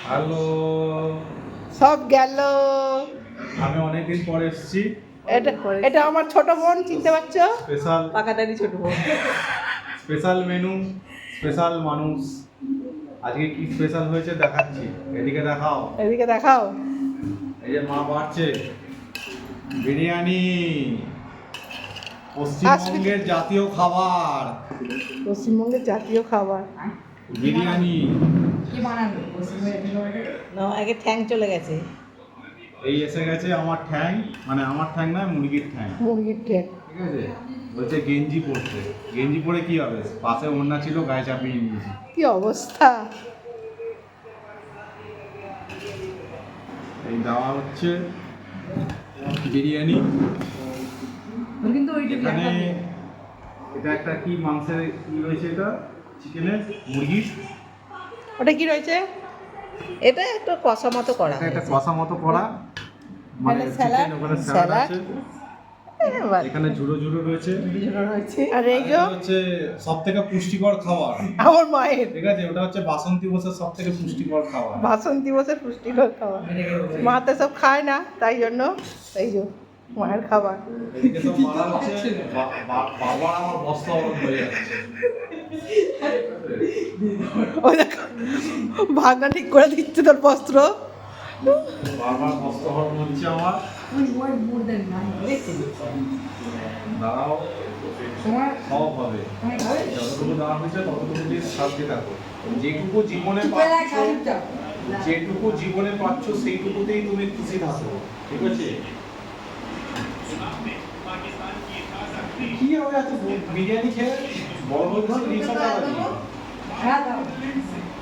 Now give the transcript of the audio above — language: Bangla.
হ্যালো, সব গেল। আমি অনেকদিন পরে এসেছি। এটা এটা আমার ছোট বোন, চিনতে পারছো? স্পেশাল পাকাদারি ছোট বোন। স্পেশাল মেনু, স্পেশাল মানুষ। আজকে কি স্পেশাল হয়েছে দেখাচ্ছি, এদিকে দেখাও। এদিকে দেখাও। এই যে মা বাড়ছে বিরিয়ানি, পশ্চিমবঙ্গের জাতীয় খাবার পশ্চিমবঙ্গের জাতীয় খাবার বিরিয়ানি। না, আগে ঠ্যাং চলে গেছে। এই এসে গেছে আমার ঠ্যাং, মানে আমার ঠ্যাং নয়, মুরগির ঠ্যাং। মুরগির ঠ্যাং। ঠিক আছে, বলছে গেঞ্জি পরতে। গেঞ্জি পরে কি হবে, পাশে ওড়না ছিল, গায়ে চাপিয়ে নিয়েছি। কি অবস্থা! এই দেওয়া হচ্ছে বিরিয়ানি। এখানে এটা একটা কি মাংসের কি রয়েছে, এটা চিকেনের, মুরগির। ওটা কি রয়েছে? এটা একটু কষা মতো করা। এটা একটা কষা মতো করা, মানে এখানে স্যালাড, চিকেন, ওখানে স্যালাড আছে, এবার এখানে ঝুড়ো ঝুড়ো রয়েছে। আর এই যে হচ্ছে সব থেকে পুষ্টিকর খাবার। আমার মায়ের ঠিক আছে, ওটা হচ্ছে বাসন্তী বসের সব থেকে পুষ্টিকর খাবার। বাসন্তী বসে পুষ্টিকর খাবার। মা তো সব খায় না, তাই জন্য এই যে মায়ের খাবার। এদিকে সব মারা হচ্ছে, বাবার আমার বস্তা অরণ হয়ে যাচ্ছে। ওই দেখো, ভাগনা ঠিক করে দিচ্ছে তোর বস্ত্র। বারবার বস্তা হরণ হচ্ছে আমার। দাঁড়াও, সব হবে। যতটুকু দেওয়া হয়েছে ততটুকু দিয়ে সাজিয়ে থাকো। যেটুকু জীবনে পাচ্ছ, যেটুকু জীবনে পাচ্ছ সেইটুকুতেই তুমি খুশি থাকো। ঠিক আছে? কি হয়ে আছে, বিরিয়ানি খেয়ে বড় বড় রিক্সা চালাবি?